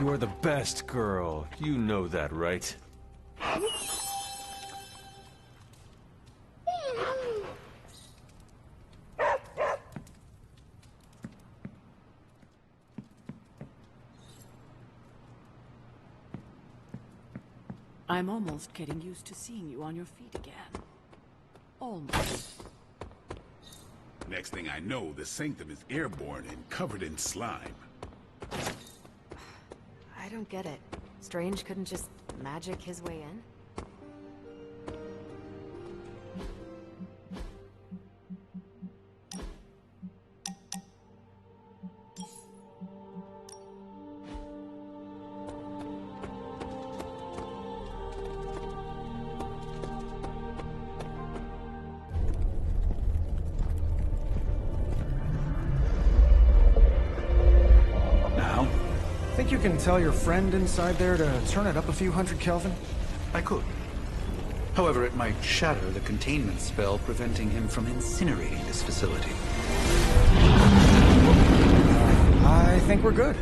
You're the best girl. You know that, right? I'm almost getting used to seeing you on your feet again. Almost. Next thing I know, the Sanctum is airborne and covered in slime. I don't get it. Strange couldn't just magic his way in? Think you can tell your friend inside there to turn it up a few hundred Kelvin? I could. However, it might shatter the containment spell preventing him from incinerating this facility. I think we're good.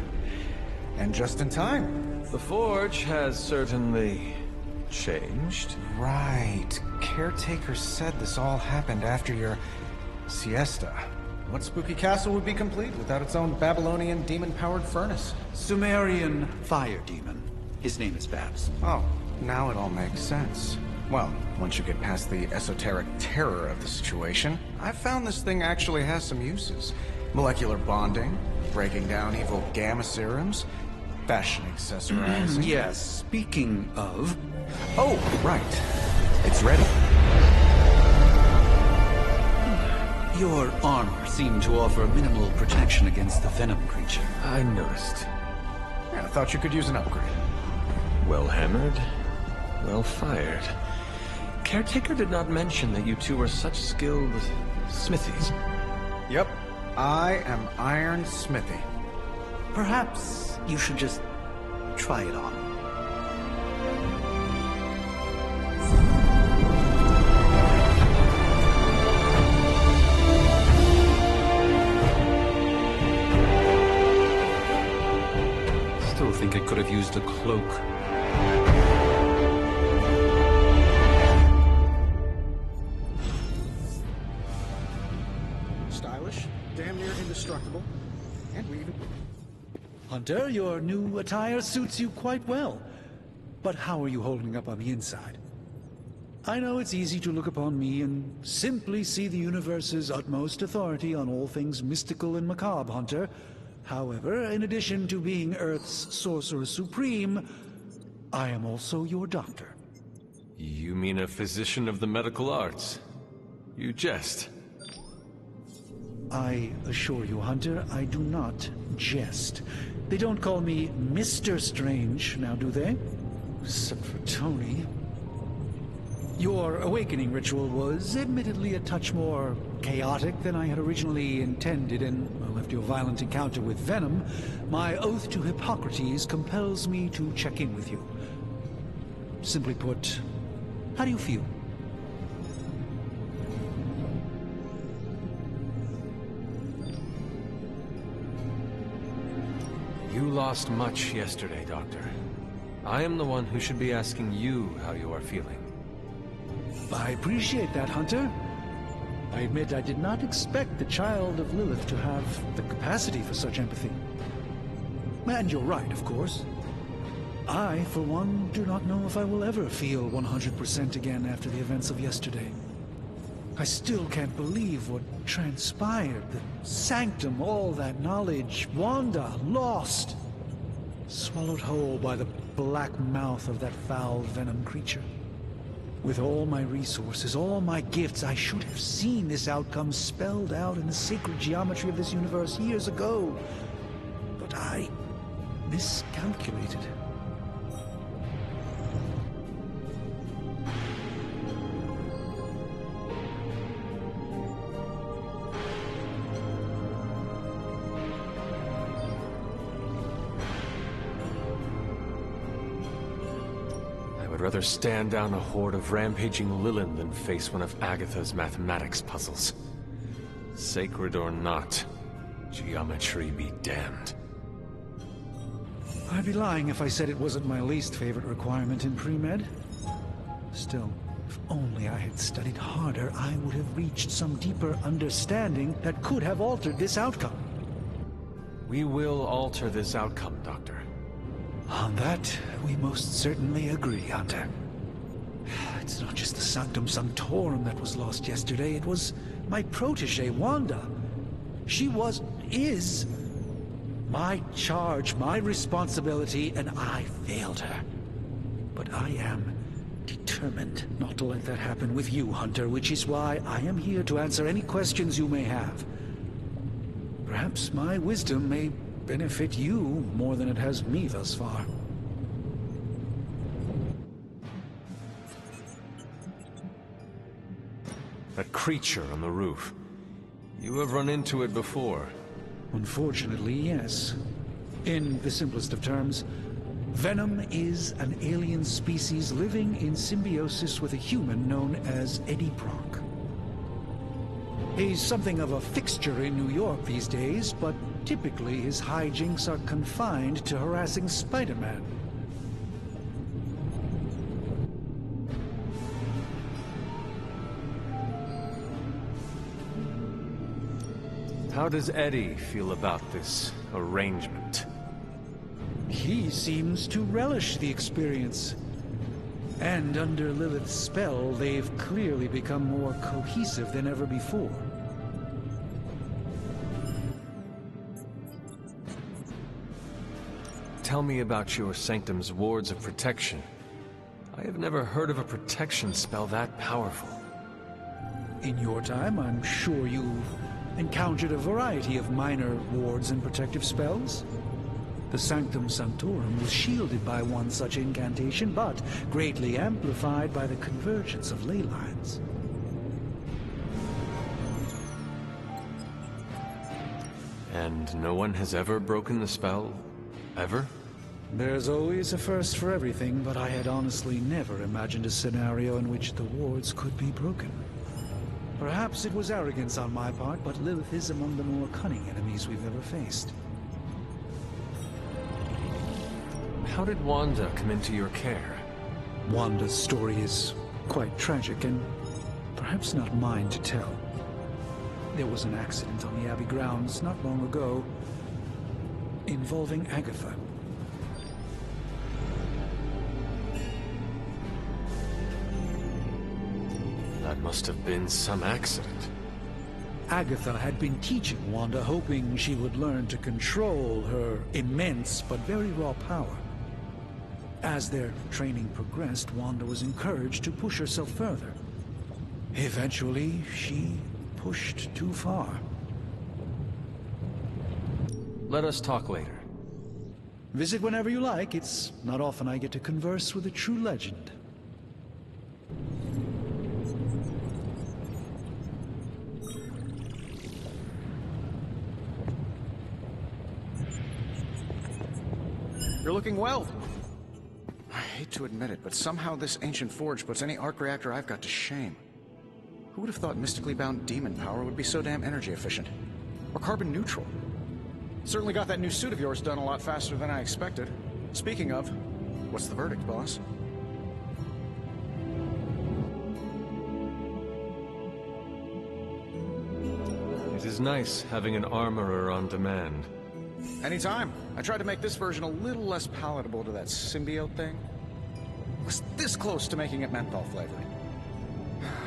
And just in time. The Forge has certainly changed. Right. Caretaker said this all happened after your siesta. What spooky castle would be complete without its own Babylonian demon-powered furnace? Sumerian fire demon. His name is Babs. Oh, now it all makes sense. Well, once you get past the esoteric terror of the situation, I've found this thing actually has some uses. Molecular bonding, breaking down evil gamma serums, fashion accessorizing. Yes, speaking of... Oh, right. It's ready. Your armor seemed to offer minimal protection against the venom creature. I noticed. Yeah, I thought you could use an upgrade. Well hammered, well fired. Caretaker did not mention that you two were such skilled smithies. Yep, I am Iron Smithy. Perhaps you should just try it on. Still think I could have used a cloak. Stylish, damn near indestructible, and we even... Hunter, your new attire suits you quite well. But how are you holding up on the inside? I know it's easy to look upon me and simply see the universe's utmost authority on all things mystical and macabre, Hunter. However, in addition to being Earth's Sorcerer Supreme, I am also your doctor. You mean a physician of the medical arts? You jest. I assure you, Hunter, I do not jest. They don't call me Mr. Strange, now do they? Except for Tony. Your awakening ritual was admittedly a touch more chaotic than I had originally intended, and well, after your violent encounter with Venom, my oath to Hippocrates compels me to check in with you. Simply put, how do you feel? You lost much yesterday, Doctor. I am the one who should be asking you how you are feeling. I appreciate that, Hunter. I admit I did not expect the child of Lilith to have the capacity for such empathy. And you're right, of course. I, for one, do not know if I will ever feel 100% again after the events of yesterday. I still can't believe what transpired. The Sanctum, all that knowledge, Wanda, lost. Swallowed whole by the black mouth of that foul venom creature. With all my resources, all my gifts, I should have seen this outcome spelled out in the sacred geometry of this universe years ago. But I miscalculated. I'd rather stand down a horde of rampaging Lilin than face one of Agatha's mathematics puzzles. Sacred or not, geometry be damned. I'd be lying if I said it wasn't my least favorite requirement in pre-med. Still, if only I had studied harder, I would have reached some deeper understanding that could have altered this outcome. We will alter this outcome, Doctor. On that, we most certainly agree, Hunter. It's not just the Sanctum Sanctorum that was lost yesterday, it was my protege, Wanda. She is my charge, my responsibility, and I failed her. But I am determined not to let that happen with you, Hunter, which is why I am here to answer any questions you may have. Perhaps my wisdom may benefit you more than it has me thus far. That creature on the roof. You have run into it before. Unfortunately, yes. In the simplest of terms, Venom is an alien species living in symbiosis with a human known as Eddie Brock. He's something of a fixture in New York these days, but typically his hijinks are confined to harassing Spider-Man. How does Eddie feel about this arrangement? He seems to relish the experience. And under Lilith's spell, they've clearly become more cohesive than ever before. Tell me about your Sanctum's wards of protection. I have never heard of a protection spell that powerful. In your time, I'm sure you've encountered a variety of minor wards and protective spells. The Sanctum Sanctorum was shielded by one such incantation, but greatly amplified by the convergence of ley lines. And no one has ever broken the spell? Ever? There's always a first for everything, but I had honestly never imagined a scenario in which the wards could be broken. Perhaps it was arrogance on my part, but Lilith is among the more cunning enemies we've ever faced. How did Wanda come into your care? Wanda's story is quite tragic and perhaps not mine to tell. There was an accident on the Abbey grounds not long ago involving Agatha. That must have been some accident. Agatha had been teaching Wanda, hoping she would learn to control her immense but very raw power. As their training progressed, Wanda was encouraged to push herself further. Eventually, she pushed too far. Let us talk later. Visit whenever you like. It's not often I get to converse with a true legend. You're looking well. I hate to admit it, but somehow this ancient forge puts any arc reactor I've got to shame. Who would have thought mystically bound demon power would be so damn energy efficient? Or carbon neutral? Certainly got that new suit of yours done a lot faster than I expected. Speaking of, what's the verdict, boss? It is nice having an armorer on demand. Anytime. I tried to make this version a little less palatable to that symbiote thing. Was this close to making it menthol flavored.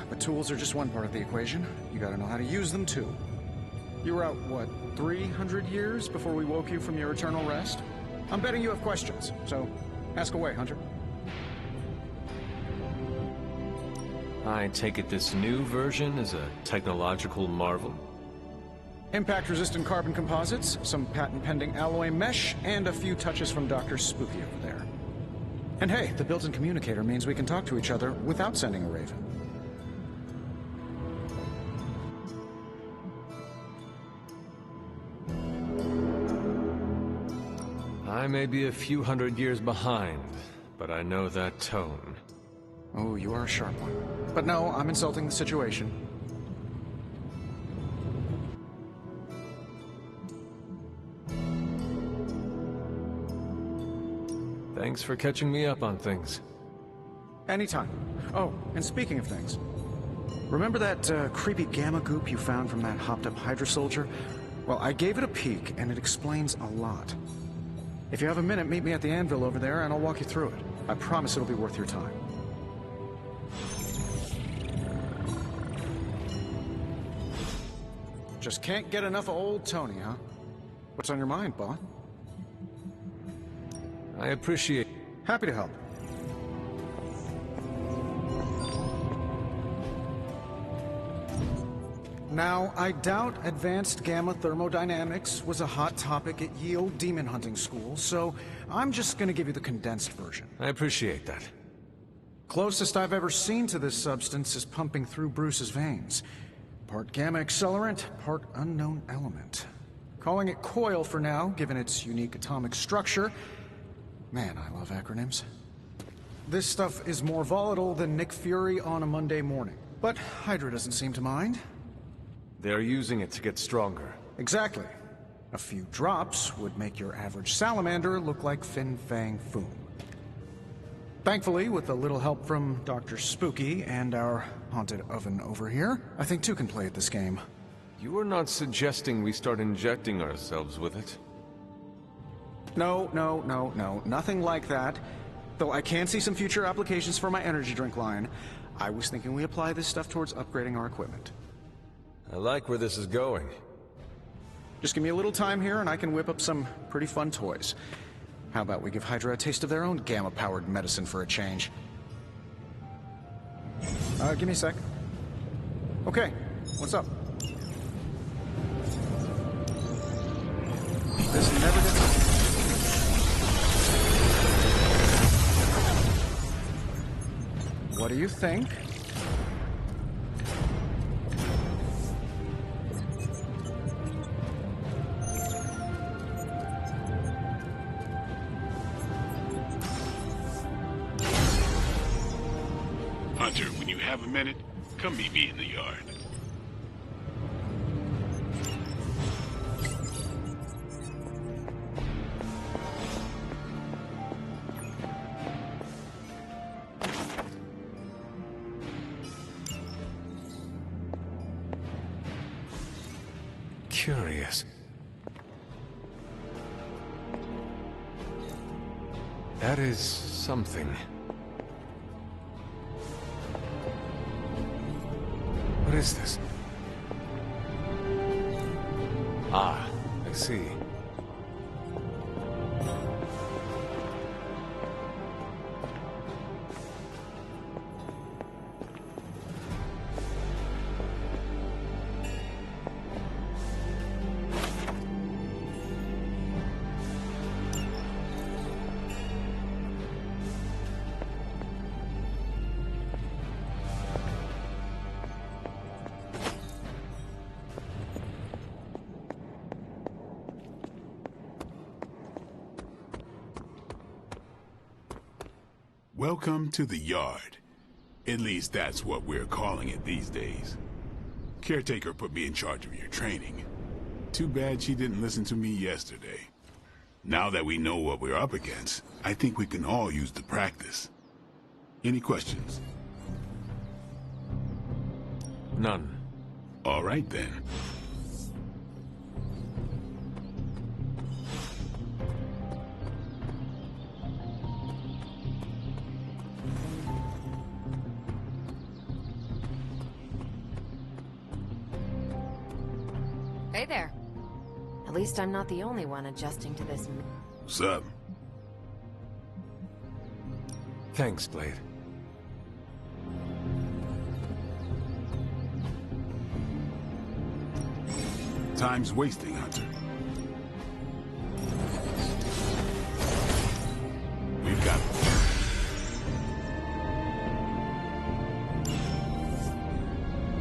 But tools are just one part of the equation. You gotta know how to use them too. You were out, what, 300 years before we woke you from your eternal rest? I'm betting you have questions, so ask away, Hunter. I take it this new version is a technological marvel? Impact-resistant carbon composites, some patent-pending alloy mesh, and a few touches from Dr. Spooky over there. And hey, the built-in communicator means we can talk to each other without sending a raven. I may be a few hundred years behind, but I know that tone. Oh, you are a sharp one. But no, I'm insulting the situation. Thanks for catching me up on things. Anytime. Oh, and speaking of things, remember that creepy gamma goop you found from that hopped-up Hydra soldier? Well, I gave it a peek, and it explains a lot. If you have a minute, meet me at the anvil over there, and I'll walk you through it. I promise it'll be worth your time. Just can't get enough of old Tony, huh? What's on your mind, Bond? I appreciate... Happy to help. Now, I doubt advanced gamma thermodynamics was a hot topic at ye old demon hunting school, so I'm just gonna give you the condensed version. I appreciate that. Closest I've ever seen to this substance is pumping through Bruce's veins. Part gamma accelerant, part unknown element. Calling it Coil for now, given its unique atomic structure. Man, I love acronyms. This stuff is more volatile than Nick Fury on a Monday morning. But Hydra doesn't seem to mind. They're using it to get stronger. Exactly. A few drops would make your average salamander look like Fin Fang Foom. Thankfully, with a little help from Dr. Spooky and our haunted oven over here, I think two can play at this game. You are not suggesting we start injecting ourselves with it? No, nothing like that. Though I can see some future applications for my energy drink line. I was thinking we apply this stuff towards upgrading our equipment. I like where this is going. Just give me a little time here and I can whip up some pretty fun toys. How about we give Hydra a taste of their own gamma-powered medicine for a change? Give me a sec. Okay, what's up? This never gets old. What do you think? Hunter, when you have a minute, come meet me in the yard. Curious. That is something. What is this? Ah, I see. Welcome to the yard. At least that's what we're calling it these days. Caretaker put me in charge of your training. Too bad she didn't listen to me yesterday. Now that we know what we're up against, I think we can all use the practice. Any questions? None. All right then. Hey there. At least I'm not the only one adjusting to this. What's up? Thanks, Blade. Time's wasting, Hunter. We've got...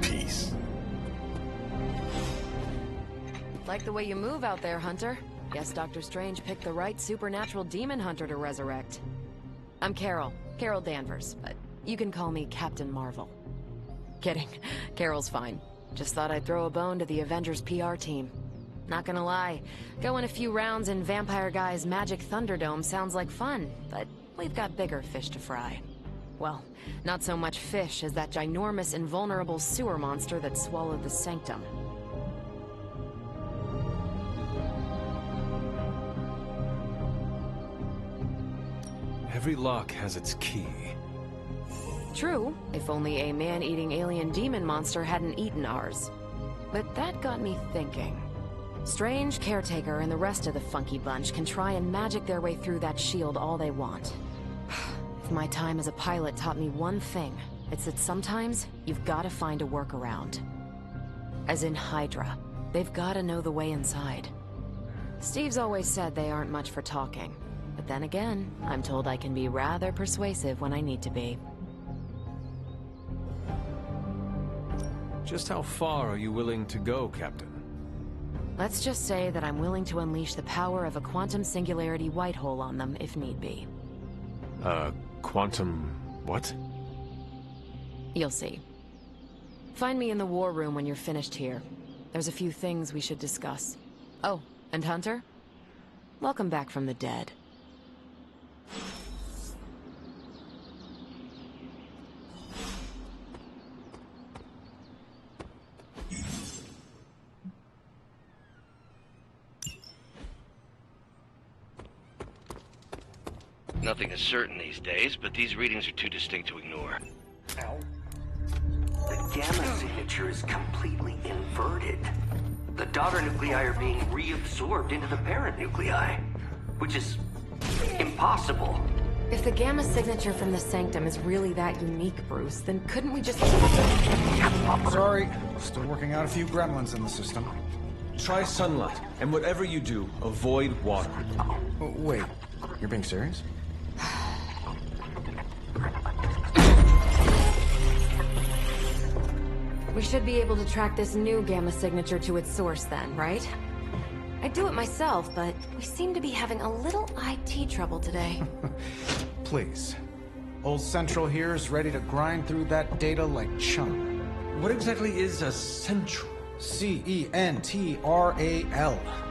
peace. Like the way you move out there, Hunter. Guess Dr. Strange picked the right supernatural demon hunter to resurrect. I'm Carol Danvers, but you can call me Captain Marvel. Kidding. Carol's fine. Just thought I'd throw a bone to the Avengers PR team. Not gonna lie, going a few rounds in Vampire Guy's Magic Thunderdome sounds like fun, but we've got bigger fish to fry. Well, not so much fish as that ginormous invulnerable sewer monster that swallowed the Sanctum. Every lock has its key. True, if only a man-eating alien demon monster hadn't eaten ours. But that got me thinking. Strange, Caretaker, and the rest of the funky bunch can try and magic their way through that shield all they want. If my time as a pilot taught me one thing, it's that sometimes you've gotta find a workaround. As in Hydra, they've gotta know the way inside. Steve's always said they aren't much for talking. But then again, I'm told I can be rather persuasive when I need to be. Just how far are you willing to go, Captain? Let's just say that I'm willing to unleash the power of a quantum singularity white hole on them if need be. Quantum... what? You'll see. Find me in the war room when you're finished here. There's a few things we should discuss. Oh, and Hunter? Welcome back from the dead. Nothing is certain these days, but these readings are too distinct to ignore. The gamma signature is completely inverted. The daughter nuclei are being reabsorbed into the parent nuclei, which is impossible. If the gamma signature from the Sanctum is really that unique, Bruce, then couldn't we just... Sorry, still working out a few gremlins in the system. Try sunlight, and whatever you do, avoid water. Oh, wait, you're being serious? We should be able to track this new gamma signature to its source then, right? I'd do it myself, but we seem to be having a little IT trouble today. Please. Old Central here is ready to grind through that data like chum. What exactly is a central? CENTRAL.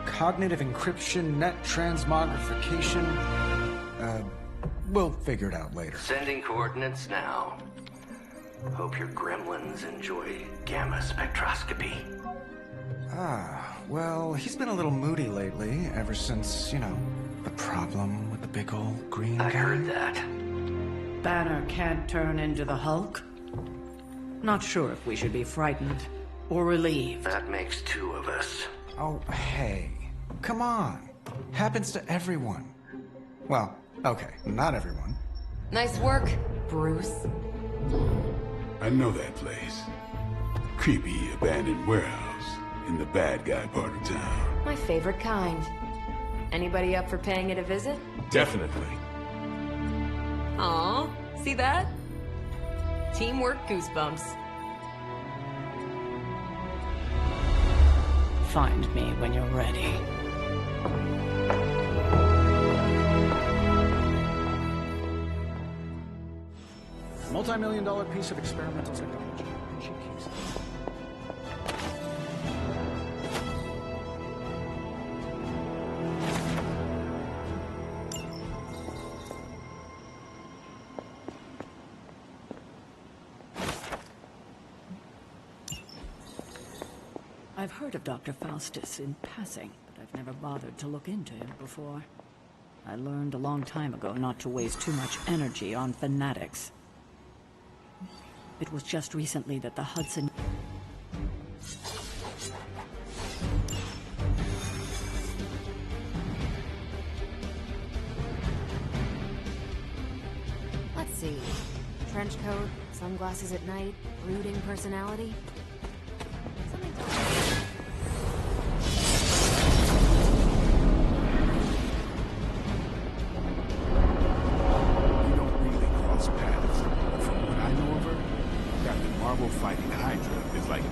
Cognitive Encryption Net Transmogrification. We'll figure it out later. Sending coordinates now. Hope your gremlins enjoy gamma spectroscopy. Well, he's been a little moody lately, ever since, you know, the problem with the big old green guy. I heard that. Banner can't turn into the Hulk? Not sure if we should be frightened or relieved. That makes two of us. Oh, hey. Come on. Happens to everyone. Well, okay, not everyone. Nice work, Bruce. I know that place. Creepy abandoned warehouse in the bad guy part of town. My favorite kind. Anybody up for paying it a visit? Definitely. Aw, see that? Teamwork goosebumps. Find me when you're ready. Multi-million-dollar piece of experimental technology. She keeps it. I've heard of Dr. Faustus in passing, but I've never bothered to look into him before. I learned a long time ago not to waste too much energy on fanatics. It was just recently that the Hudson... Let's see. Trench coat, sunglasses at night, brooding personality. Something tells me. We don't really cross paths. But from what I know of her, Captain Marvel fighting Hydra is like...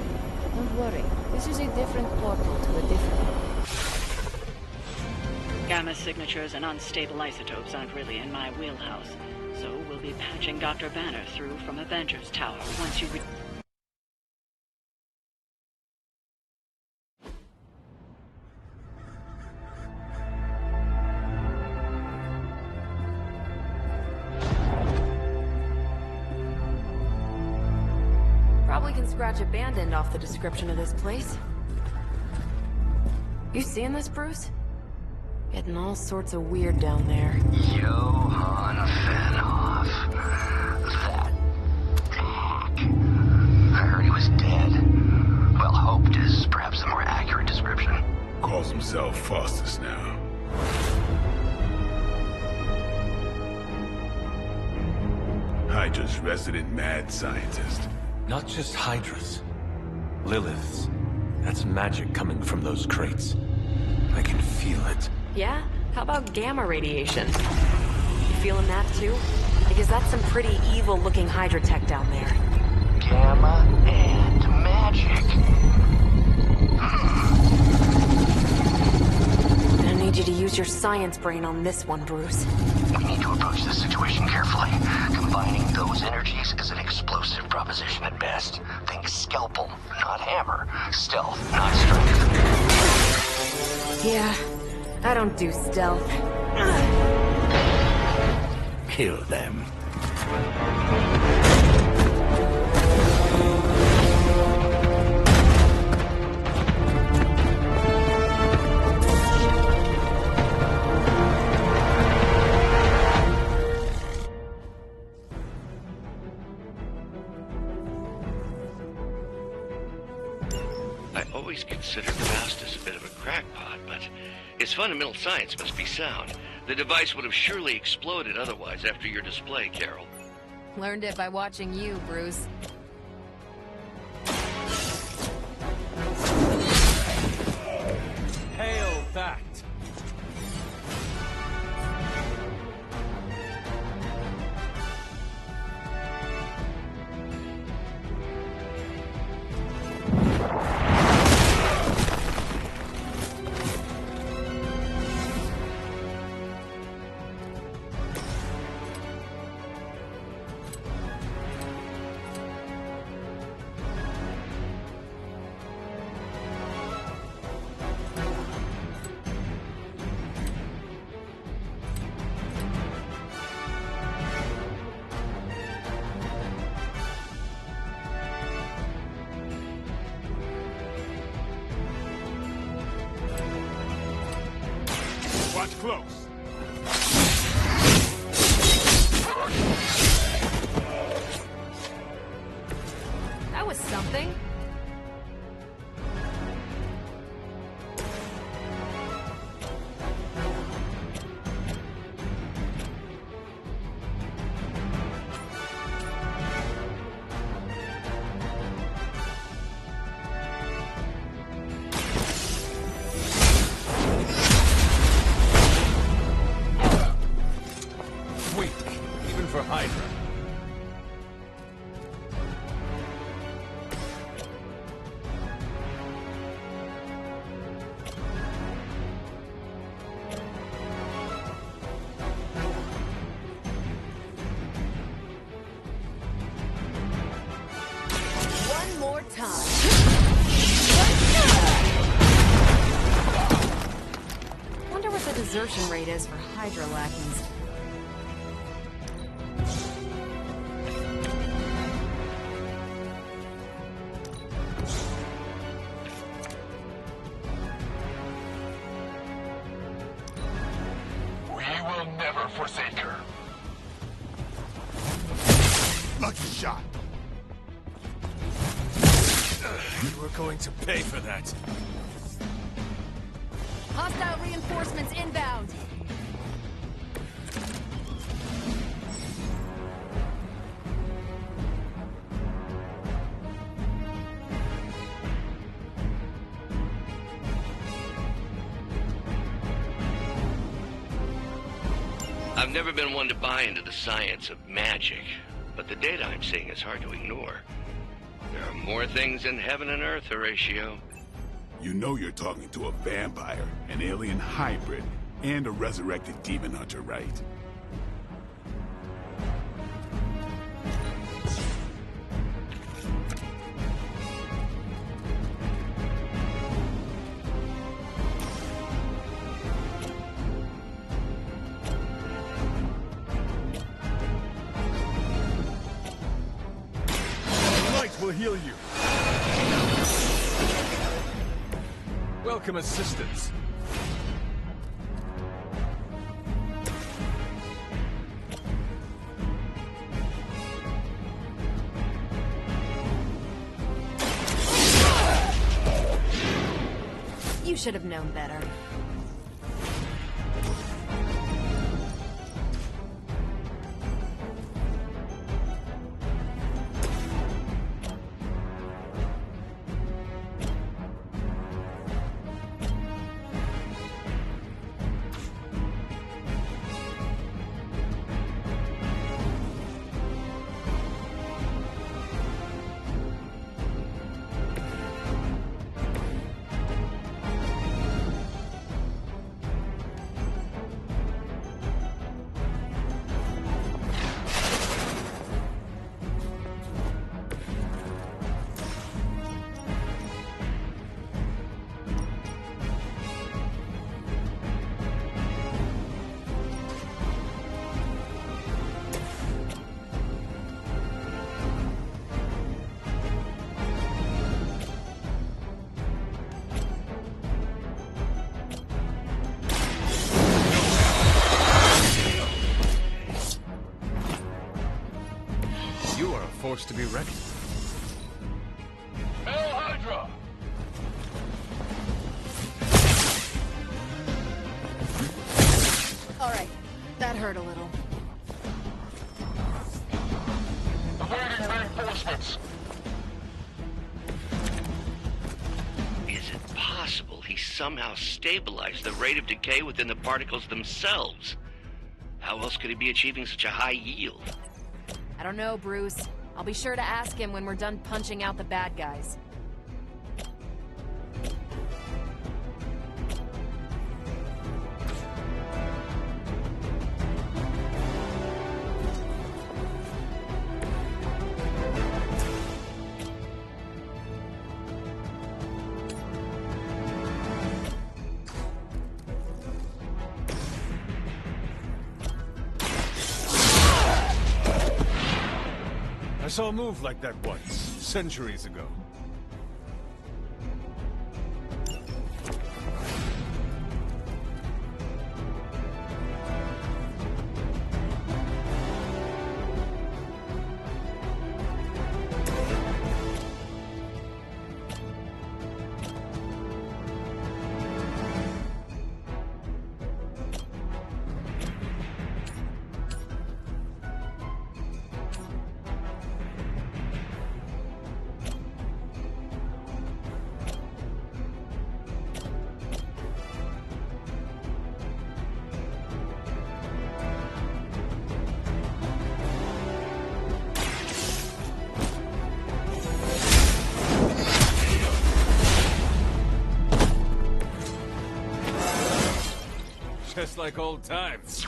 Don't worry. This is a different portal to a different... Gamma signatures and unstable isotopes aren't really in my wheelhouse, so we'll be patching Dr. Banner through from Avengers Tower once you... can scratch abandoned off the description of this place. You seeing this, Bruce? Getting all sorts of weird down there. Johann Fenhoff. That hack. I heard he was dead. Well, hoped is perhaps the more accurate description. Calls himself Faustus now. Hydra's resident mad scientist. Not just Hydra's. Lilith's. That's magic coming from those crates. I can feel it. Yeah? How about gamma radiation? You feeling that too? Because that's some pretty evil-looking Hydra tech down there. Gamma and magic. I need you to use your science brain on this one, Bruce. We need to approach this situation carefully. Combining those energies is an explosive proposition at best. Think scalpel, not hammer. Stealth, not strength. Yeah, I don't do stealth. Kill them. I always considered Faustus a bit of a crackpot, but his fundamental science must be sound. The device would have surely exploded otherwise after your display, Carol. Learned it by watching you, Bruce. Hail fact! Watch close. That was something. Sweet. Even for Hydra. One more time. Wonder what the desertion rate is for Hydra lackeys. We will never forsake her. Lucky shot. You are going to pay for that. Hostile reinforcements inbound. I've never been one to buy into the science of magic, but the data I'm seeing is hard to ignore. There are more things in heaven and earth, Horatio. You know you're talking to a vampire, an alien hybrid, and a resurrected demon hunter, right? Light will heal you. Welcome assistance. You should have known better. You are a force to be reckoned with. Hail Hydra! All right, that hurt a little. Awaiting reinforcements. Is it possible he somehow stabilized the rate of decay within the particles themselves? How else could he be achieving such a high yield? I don't know, Bruce. I'll be sure to ask him when we're done punching out the bad guys. I saw a move like that once, centuries ago. Just like old times.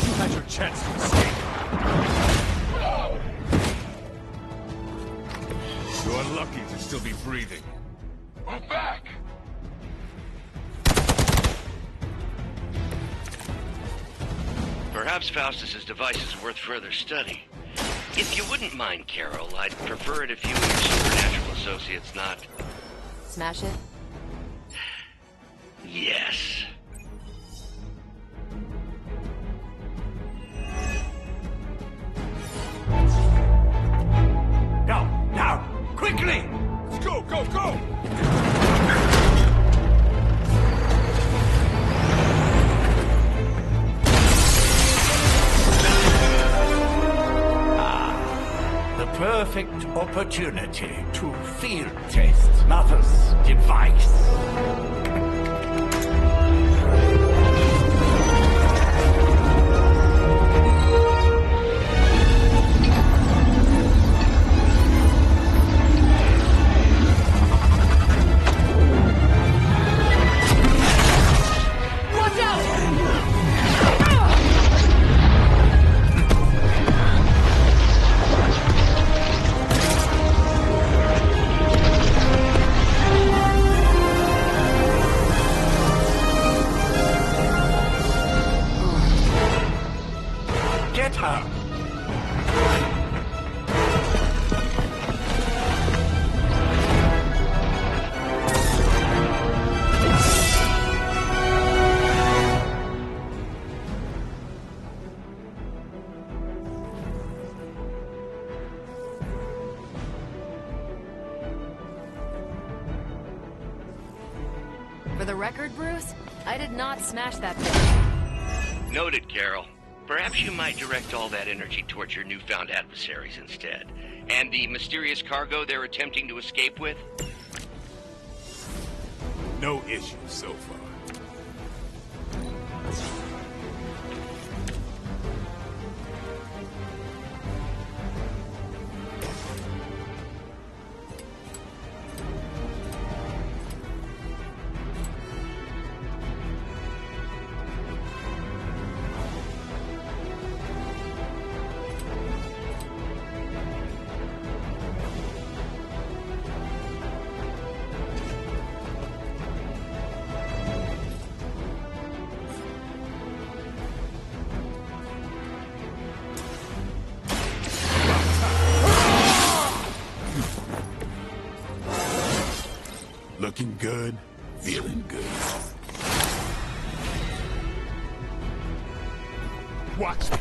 You had your chance to escape. You're lucky to still be breathing. Move back! Perhaps Faustus's device is worth further study. If you wouldn't mind, Carol, I'd prefer it if you and your supernatural associates not... Smash it? Yes. Now! Quickly! Let's go, go, go! The perfect opportunity to field test Mother's device. Watch out! For the record, Bruce, I did not smash that thing. Noted, Carol. Perhaps you might direct all that energy towards your newfound adversaries instead. And the mysterious cargo they're attempting to escape with? No issues so far. Looking good, feeling good. Watch me.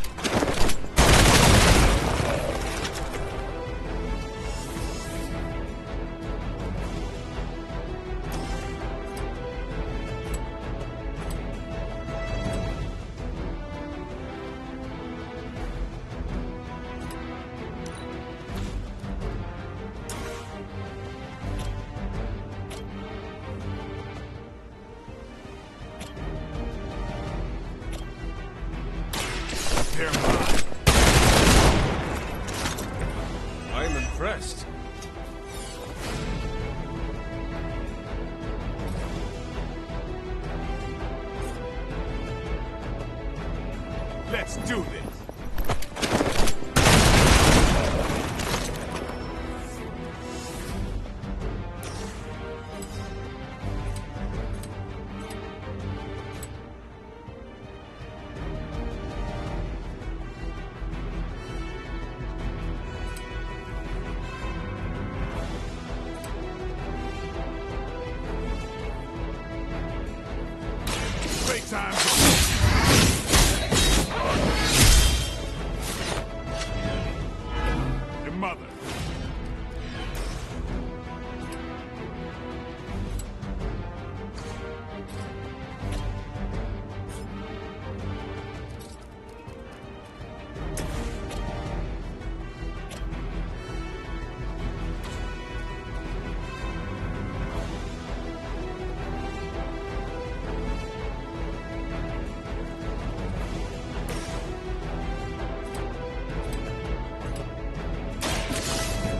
They're mine. I'm impressed. Let's do this. Break time. Your mother.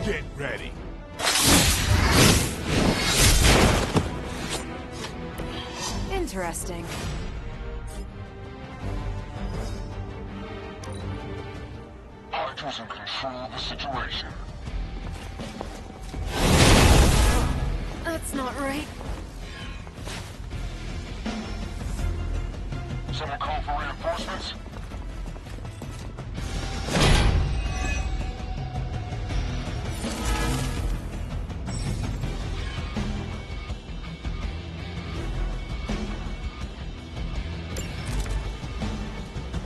Get ready. Interesting. Hydra's in control of the situation. That's not right. Someone call for reinforcements?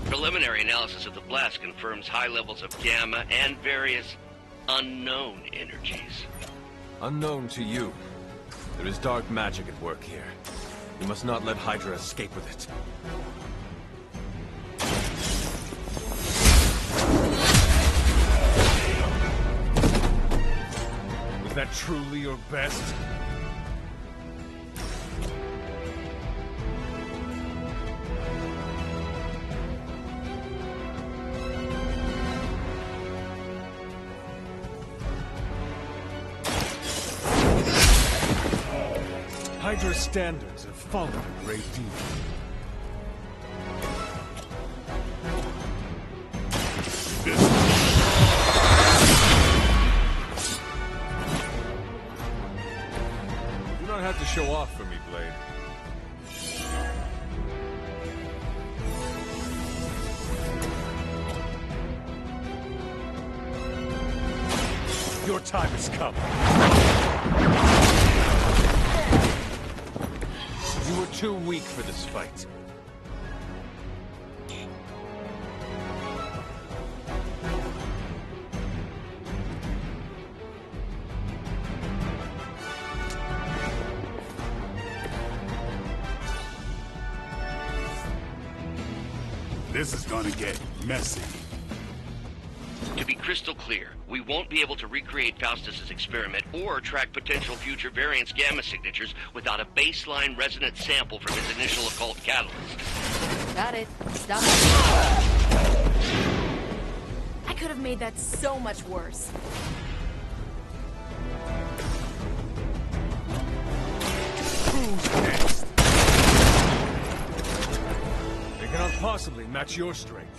Preliminary analysis of the blast confirms high levels of gamma and various unknown energies. Unknown to you. There is dark magic at work here. You must not let Hydra escape with it. Was that truly your best? Hydra's standards have fallen a great deal. You don't have to show off for me, Blade. Your time has come. You were too weak for this fight. This is gonna get messy. To be crystal clear, we won't be able to recreate Faustus's experiment or track potential future variants' gamma signatures without a baseline resonance sample from his initial occult catalyst. Got it. Stop. I could have made that so much worse. Who's next? They cannot possibly match your strength.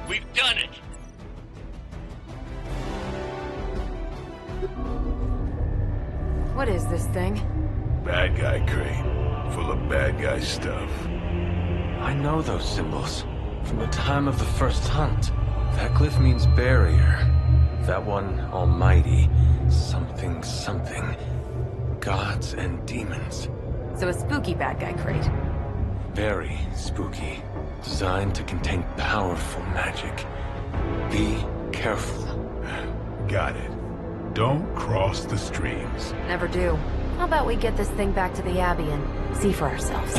We've done it! What is this thing? Bad guy crate, full of bad guy stuff. I know those symbols from the time of the first hunt. That glyph means barrier. That one, almighty. Something, something. Gods and demons. So a spooky bad guy crate. Very spooky. Designed to contain powerful magic. Be careful. Got it. Don't cross the streams. Never do. How about we get this thing back to the Abbey and see for ourselves?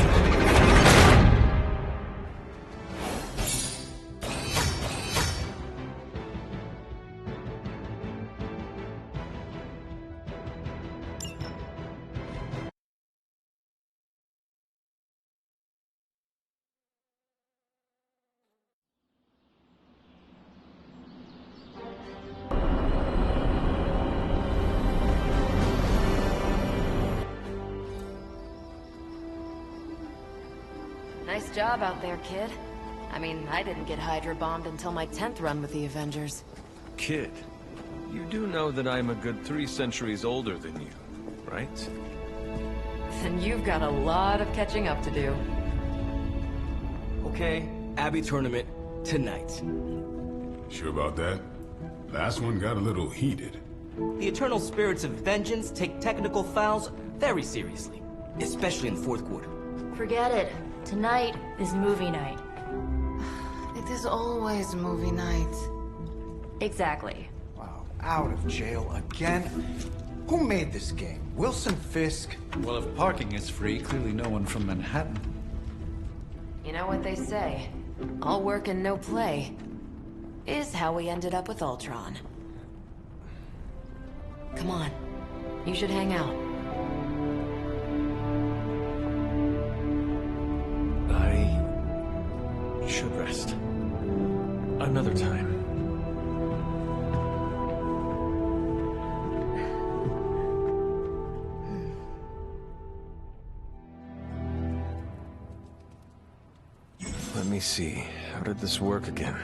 Nice job out there, kid. I mean, I didn't get Hydra bombed until my 10th run with the Avengers. Kid, you do know that I'm a good 3 centuries older than you, right? Then you've got a lot of catching up to do. Okay, Abbey tournament tonight. Sure about that? Last one got a little heated. The Eternal Spirits of Vengeance take technical fouls very seriously, especially in the fourth quarter. Forget it. Tonight is movie night. It is always movie night. Exactly. Wow, out of jail again? Who made this game? Wilson Fisk? Well, if parking is free, clearly no one from Manhattan. You know what they say? All work and no play is how we ended up with Ultron. Come on. You should hang out. I should rest. Another time. Let me see. How did this work again?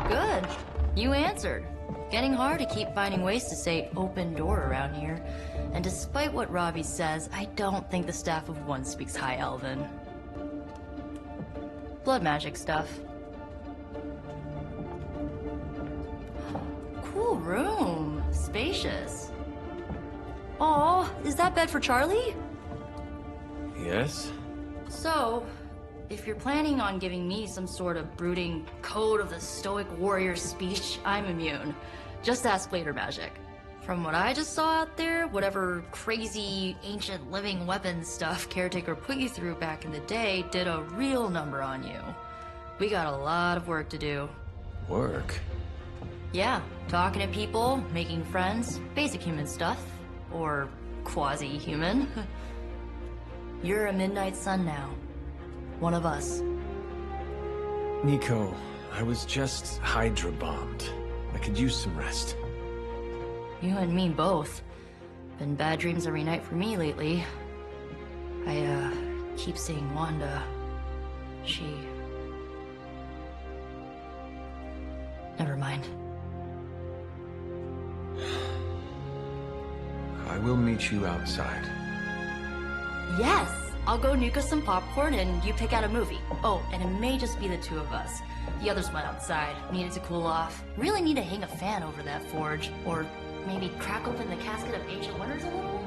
Good. You answered. Getting hard to keep finding ways to say open door around here. And despite what Robbie says, I don't think the staff of One speaks High Elven. Blood magic stuff. Cool room. Spacious. Aw, is that bed for Charlie? Yes? So, if you're planning on giving me some sort of brooding code of the stoic warrior speech, I'm immune. Just ask Later Magic. From what I just saw out there, whatever crazy ancient living weapons stuff Caretaker put you through back in the day did a real number on you. We got a lot of work to do. Work? Yeah, talking to people, making friends, basic human stuff. Or quasi-human. You're a Midnight Sun now. One of us. Nico, I was just Hydra bombed. I could use some rest. You and me both. Been bad dreams every night for me lately. I, keep seeing Wanda. She... Never mind. I will meet you outside. Yes! I'll go nuke us some popcorn and you pick out a movie. Oh, and it may just be the two of us. The others went outside, needed to cool off. Really need to hang a fan over that forge. Or maybe crack open the casket of Ancient Wonders a little?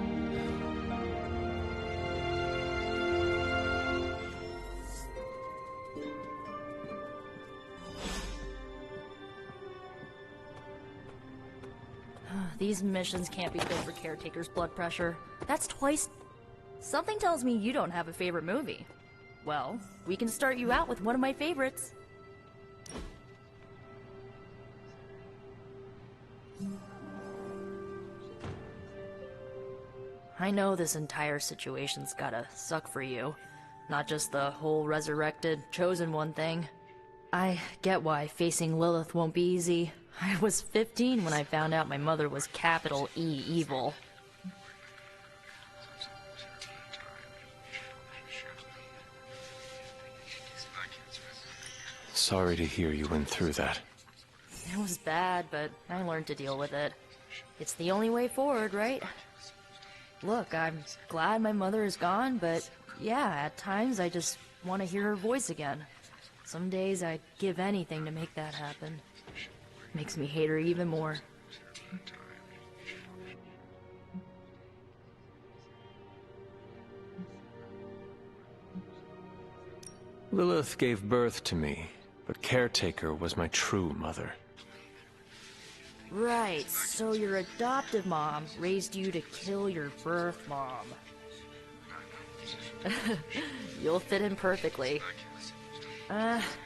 These missions can't be good for Caretaker's blood pressure. That's twice... Something tells me you don't have a favorite movie. Well, we can start you out with one of my favorites. I know this entire situation's gotta suck for you. Not just the whole resurrected, chosen one thing. I get why facing Lilith won't be easy. I was 15 when I found out my mother was capital E evil. Sorry to hear you went through that. It was bad, but I learned to deal with it. It's the only way forward, right? Look, I'm glad my mother is gone, but yeah, at times I just want to hear her voice again. Some days I'd give anything to make that happen. Makes me hate her even more. Lilith gave birth to me, but Caretaker was my true mother. Right, so your adoptive mom raised you to kill your birth mom. You'll fit in perfectly.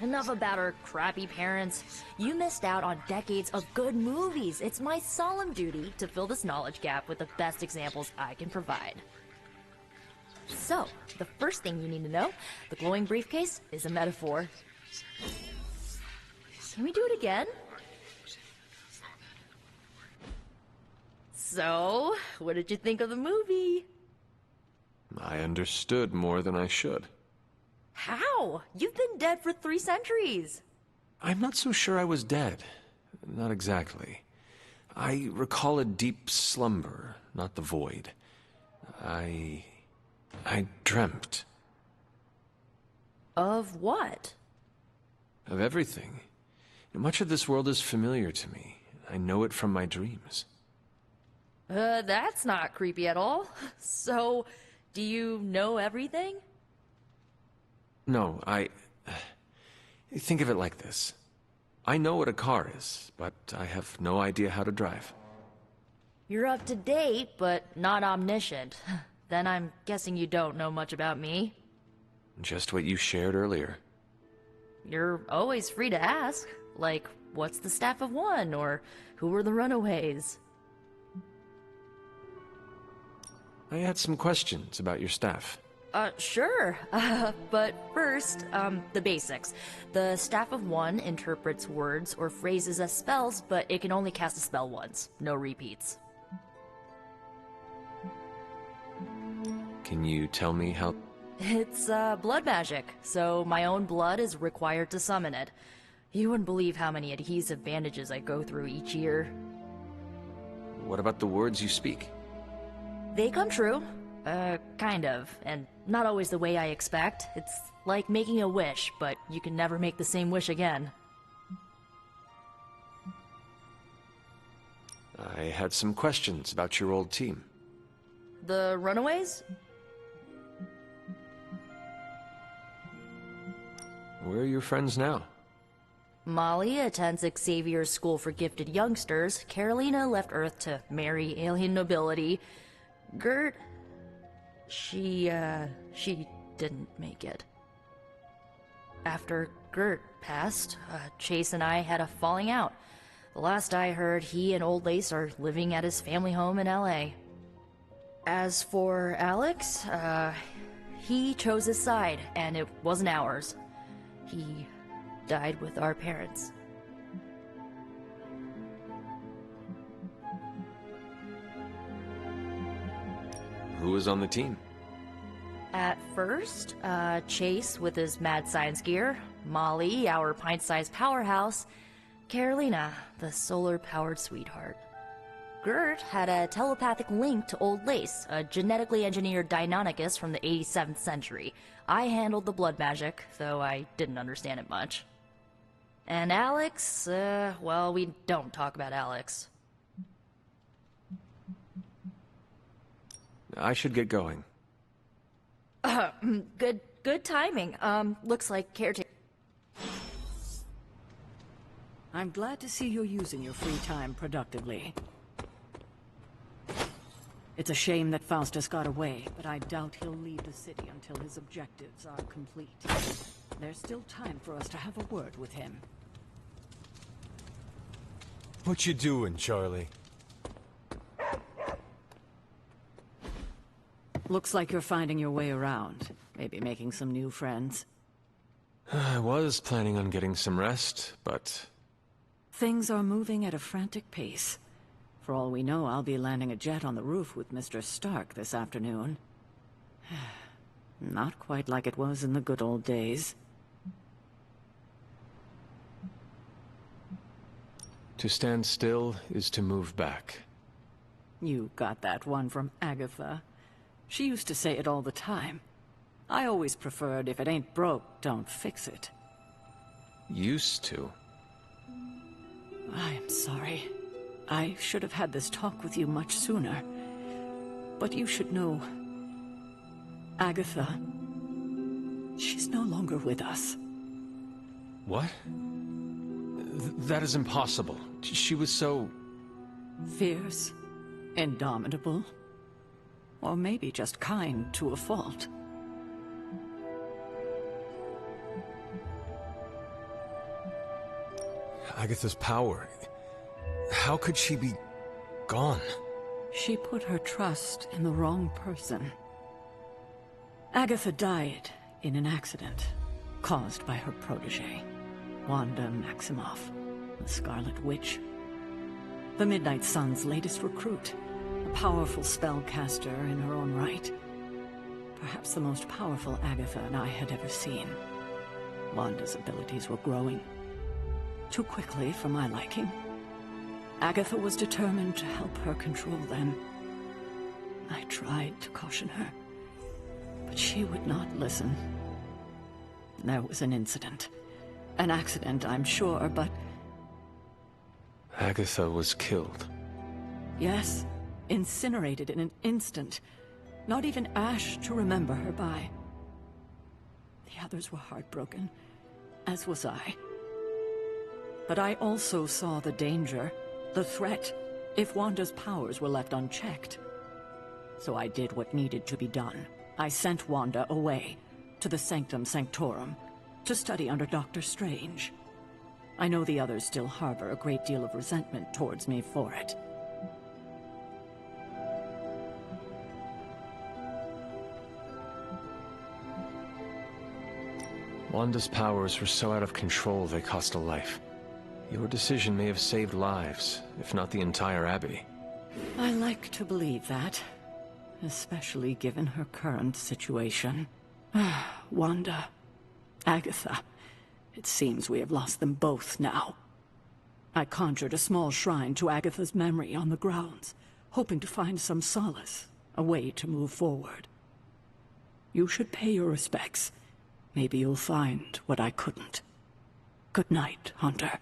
Enough about our crappy parents. You missed out on decades of good movies. It's my solemn duty to fill this knowledge gap with the best examples I can provide. So, the first thing you need to know, the glowing briefcase is a metaphor. Can we do it again? So, what did you think of the movie? I understood more than I should. How? You've been dead for 3 centuries. I'm not so sure I was dead. Not exactly. I recall a deep slumber, not the void. I dreamt. Of what? Of everything. Much of this world is familiar to me. I know it from my dreams. That's not creepy at all. So, do you know everything? No, think of it like this. I know what a car is, but I have no idea how to drive. You're up to date, but not omniscient. Then I'm guessing you don't know much about me. Just what you shared earlier. You're always free to ask. Like, what's the Staff of One? Or who were the Runaways? I had some questions about your staff. Sure. But first, the basics. The Staff of One interprets words or phrases as spells, but it can only cast a spell once. No repeats. Can you tell me how... It's, blood magic, so my own blood is required to summon it. You wouldn't believe how many adhesive bandages I go through each year. What about the words you speak? They come true. Kind of. And not always the way I expect. It's like making a wish, but you can never make the same wish again. I had some questions about your old team. The Runaways? Where are your friends now? Molly attends Xavier's School for Gifted Youngsters. Carolina left Earth to marry alien nobility. Gert... She didn't make it. After Gert passed, Chase and I had a falling out. The last I heard, he and Old Lace are living at his family home in LA. As for Alex, He chose his side, and it wasn't ours. He died with our parents. Who was on the team? At first, Chase with his mad science gear, Molly, our pint-sized powerhouse, Carolina, the solar-powered sweetheart. Gert had a telepathic link to Old Lace, a genetically engineered Deinonychus from the 87th century. I handled the blood magic, though I didn't understand it much. And Alex, well, we don't talk about Alex. I should get going. Good timing. Looks like caretaker. I'm glad to see you're using your free time productively. It's a shame that Faustus got away, but I doubt he'll leave the city until his objectives are complete. There's still time for us to have a word with him. What you doing, Charlie? Looks like you're finding your way around. Maybe making some new friends. I was planning on getting some rest, but... Things are moving at a frantic pace. For all we know, I'll be landing a jet on the roof with Mr. Stark this afternoon. Not quite like it was in the good old days. To stand still is to move back. You got that one from Agatha. She used to say it all the time. I always preferred, if it ain't broke, don't fix it. Used to? I'm sorry. I should have had this talk with you much sooner. But you should know... Agatha... she's no longer with us. What? That is impossible. She was so... Fierce, indomitable, or maybe just kind to a fault. Agatha's power... How could she be... gone? She put her trust in the wrong person. Agatha died in an accident caused by her protege, Wanda Maximoff, the Scarlet Witch. The Midnight Sun's latest recruit, a powerful spellcaster in her own right. Perhaps the most powerful Agatha and I had ever seen. Wanda's abilities were growing. Too quickly for my liking. Agatha was determined to help her control them. I tried to caution her, but she would not listen. There was an incident. An accident, I'm sure, but... Agatha was killed. Yes, incinerated in an instant. Not even ash to remember her by. The others were heartbroken, as was I. But I also saw the danger. The threat, if Wanda's powers were left unchecked. So I did what needed to be done. I sent Wanda away, to the Sanctum Sanctorum, to study under Dr. Strange. I know the others still harbor a great deal of resentment towards me for it. Wanda's powers were so out of control they cost a life. Your decision may have saved lives, if not the entire Abbey. I like to believe that, especially given her current situation. Wanda, Agatha, it seems we have lost them both now. I conjured a small shrine to Agatha's memory on the grounds, hoping to find some solace, a way to move forward. You should pay your respects. Maybe you'll find what I couldn't. Good night, Hunter.